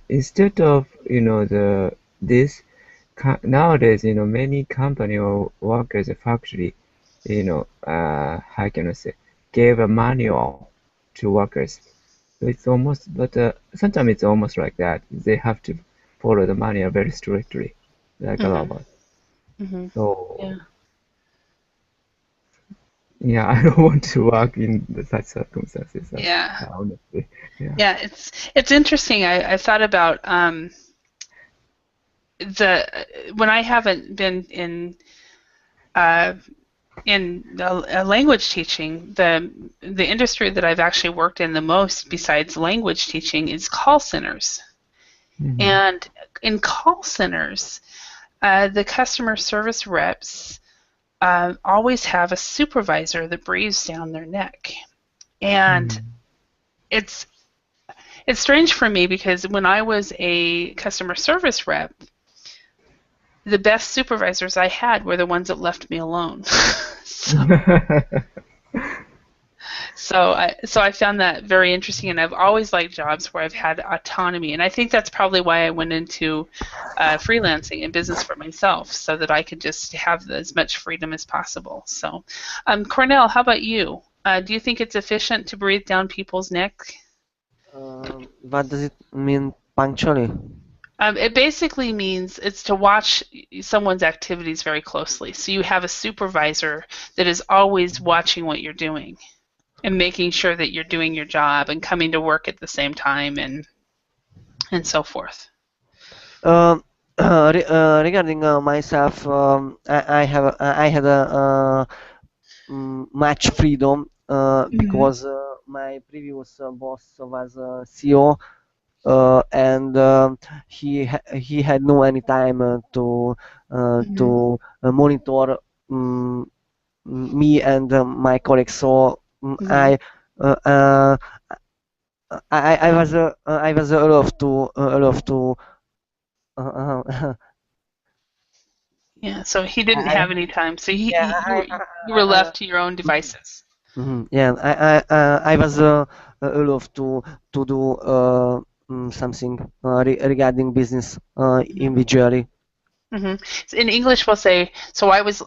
Speaker 7: instead of nowadays many company or workers factory how can I say, gave a manual to workers So it's almost, but sometimes it's almost like that. They have to follow the manual very strictly, like a
Speaker 1: Mhm.
Speaker 7: robot.
Speaker 1: Mhm.
Speaker 7: So
Speaker 1: Yeah.
Speaker 7: yeah, I don't want to work in such circumstances,
Speaker 1: Yeah.
Speaker 7: honestly. Yeah.
Speaker 1: Yeah. It's interesting. I thought about the when I haven't been uh, in language teaching, the industry that I've actually worked in the most besides language teaching is call centers.
Speaker 7: Hmm.
Speaker 1: And in call centers, the customer service reps always have a supervisor that breathes down their neck. And
Speaker 7: Hmm.
Speaker 1: it's it's strange for me because when I was a customer service rep, the best supervisors I had were the ones that left me alone. so so I found that very interesting, and I've always liked jobs where I've had autonomy, and I think that's probably why I went into freelancing and business for myself, so that I could just have as much freedom as possible. So, Cornell, how about you? Do you think it's efficient to breathe down people's neck?
Speaker 2: What does it mean punctually?
Speaker 1: It basically means it's to watch someone's activities very closely. So you have a supervisor that is always watching what you're doing and making sure that you're doing your job and coming to work at the same time and so forth.
Speaker 2: Um, Regarding myself, I had a much freedom
Speaker 1: Mm-hmm.
Speaker 2: because my previous boss was CEO, and he had no any time
Speaker 1: Mm-hmm.
Speaker 2: to monitor me and my colleagues. So
Speaker 1: Mm-hmm.
Speaker 2: uh, uh, I was allowed to
Speaker 1: Yeah, so he didn't
Speaker 2: I
Speaker 1: have any time. So
Speaker 2: yeah
Speaker 1: you were left to your own devices.
Speaker 2: yeah I was allowed to do something regarding business individually.
Speaker 1: Hmm. In English, we'll say, so I was,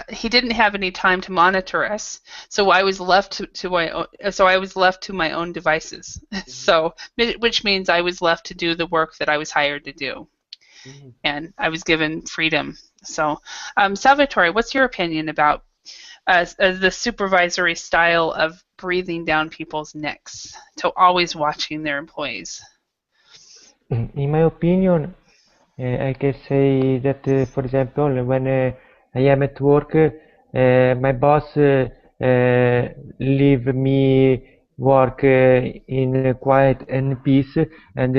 Speaker 1: he didn't have any time to monitor us, so I was left to my own, so I was left to my own devices.
Speaker 2: Mhm,
Speaker 1: So, which means I was left to do the work that I was hired to do,
Speaker 2: mhm.
Speaker 1: and I was given freedom. So, Salvatore, what's your opinion about the supervisory style of breathing down people's necks to always watching their employees?
Speaker 3: In my opinion, I can say that, for example, when I am at work, my boss leave me work in quiet and peace, and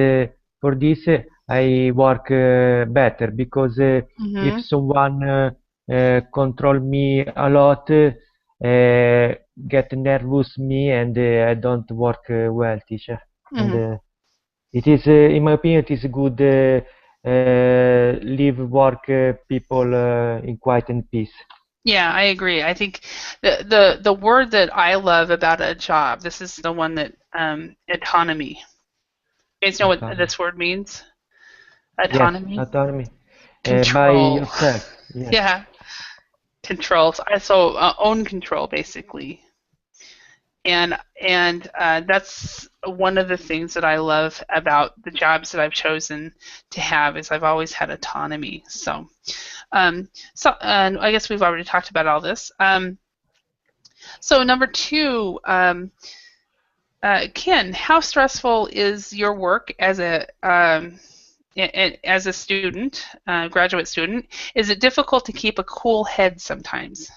Speaker 3: for this I work better because if
Speaker 1: Mm-hmm.
Speaker 3: someone control me a lot, get nervous me, and I don't work well, teacher. And
Speaker 1: Mm-hmm.
Speaker 3: it is, in my opinion, it is good live work people in quiet and peace.
Speaker 1: Yeah, I agree. I think the word that I love about a job, this is the one that autonomy. You guys know what
Speaker 3: Autonomy.
Speaker 1: this word means?
Speaker 3: Yes,
Speaker 1: Autonomy?
Speaker 3: autonomy. By
Speaker 1: Control.
Speaker 3: yourself. Yes.
Speaker 1: Yeah, control. So own control basically. And that's one of the things that I love about the jobs that I've chosen to have is I've always had autonomy. So and I guess we've already talked about all this. So number two, Ken, how stressful is your work as a student, graduate student? Is it difficult to keep a cool head sometimes?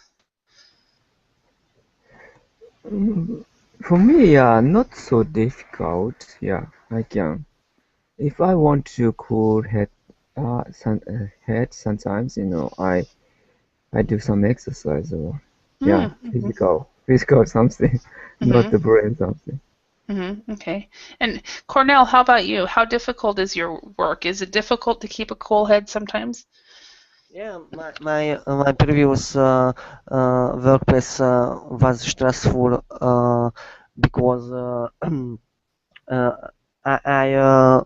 Speaker 7: For me, not so difficult. Yeah, I can. If I want to cool head sometimes, I do some exercise or yeah,
Speaker 1: Mm-hmm.
Speaker 7: physical something, not
Speaker 1: Mm-hmm.
Speaker 7: the brain something.
Speaker 1: Mm-hmm. Okay. And Cornell, how about you? How difficult is your work? Is it difficult to keep a cool head sometimes?
Speaker 2: Yeah, my previous workplace was stressful because uh, I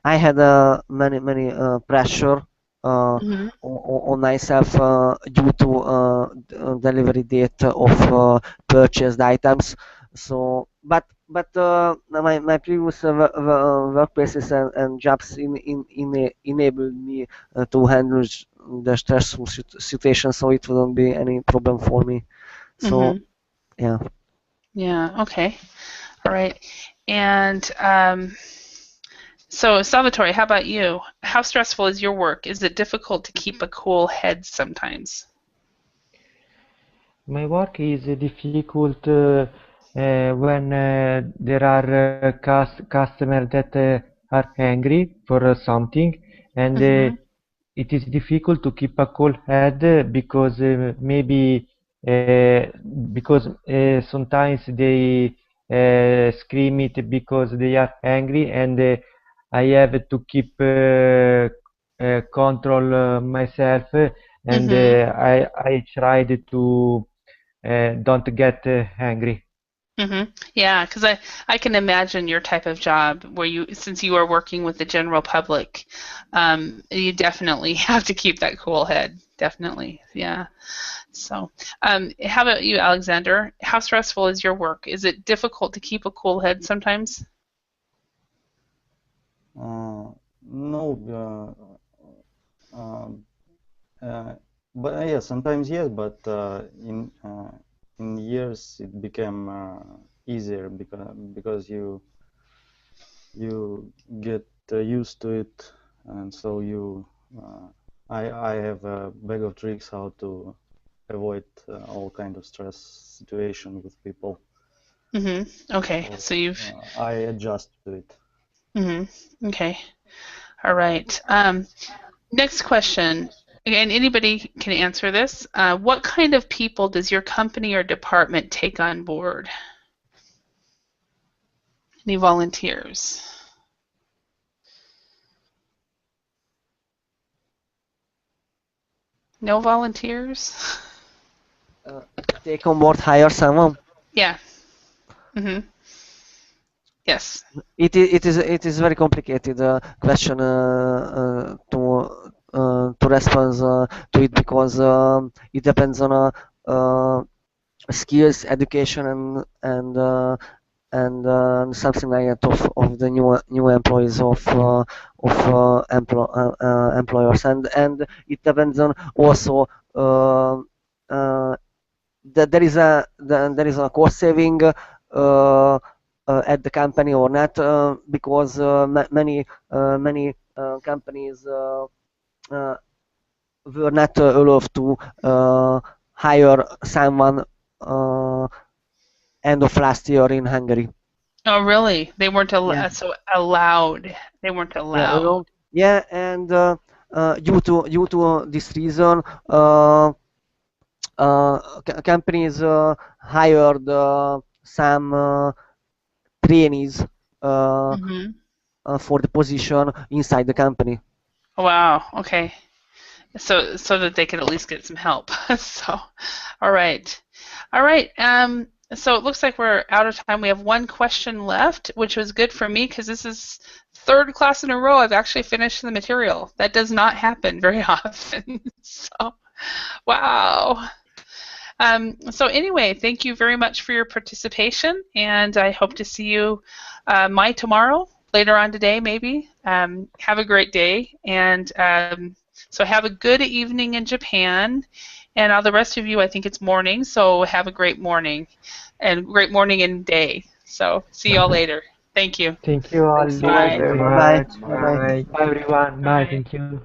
Speaker 2: I had many pressure
Speaker 1: Mm-hmm.
Speaker 2: on myself due to delivery date of purchased items. So, but but my previous workplaces and jobs enabled me to handle the stressful situation, so it wouldn't be any problem for me. So yeah.
Speaker 1: Yeah. Okay. All right. And so, Salvatore, how about you? How stressful is your work? Is it difficult to keep a cool head sometimes?
Speaker 3: My work is difficult when there are customers that are angry for something, and it is difficult to keep a cool head because maybe uh, because sometimes they scream it because they are angry, and I have to keep control myself, and I tried to don't get angry.
Speaker 1: Yeah, because I can imagine your type of job where since you are working with the general public, you definitely have to keep that cool head. Definitely, yeah. So, how about you, Alexander? How stressful is your work? Is it difficult to keep a cool head sometimes?
Speaker 4: No, but yeah, sometimes yes, but in years it became easier because you get used to it, and so I have a bag of tricks how to avoid all kind of stress situation with people.
Speaker 1: Okay, so you've.
Speaker 4: I adjust to it.
Speaker 1: Okay, all right. Next question, and anybody can answer this. What kind of people does your company or department take on board? Any volunteers? No volunteers?
Speaker 2: Take on board, hire someone.
Speaker 1: Yeah. Yes.
Speaker 2: It is very complicated question to respond to it, because it depends on skills, education, and something like that of the new employees of employers, and it depends on also uh, that there is a cost saving at the company or not, because many companies uh, were not allowed to hire someone end of last year in Hungary.
Speaker 1: Oh, really? They weren't
Speaker 2: Yeah,
Speaker 1: so allowed. They weren't
Speaker 2: yeah,
Speaker 1: allowed.
Speaker 2: yeah, and due to this reason, companies hired some trainees uh, for the position inside the company.
Speaker 1: Wow. Okay. So that they could at least get some help. So, all right. All right. So it looks like we're out of time. We have one question left, which was good for me because this is third class in a row I've actually finished the material. That does not happen very often. So, wow. So anyway, thank you very much for your participation, and I hope to see you tomorrow, later on today maybe. Have a great day, and so have a good evening in Japan, and all the rest of you, I think it's morning, so have a great morning, and great morning and day. So see you all later. Thank you.
Speaker 3: Thank you all
Speaker 2: Thanks so much.
Speaker 1: Bye.
Speaker 3: very
Speaker 2: Bye bye.
Speaker 3: much.
Speaker 7: Bye
Speaker 2: Bye bye.
Speaker 7: bye.
Speaker 3: Bye everyone. Bye.
Speaker 1: Bye.
Speaker 3: Thank you.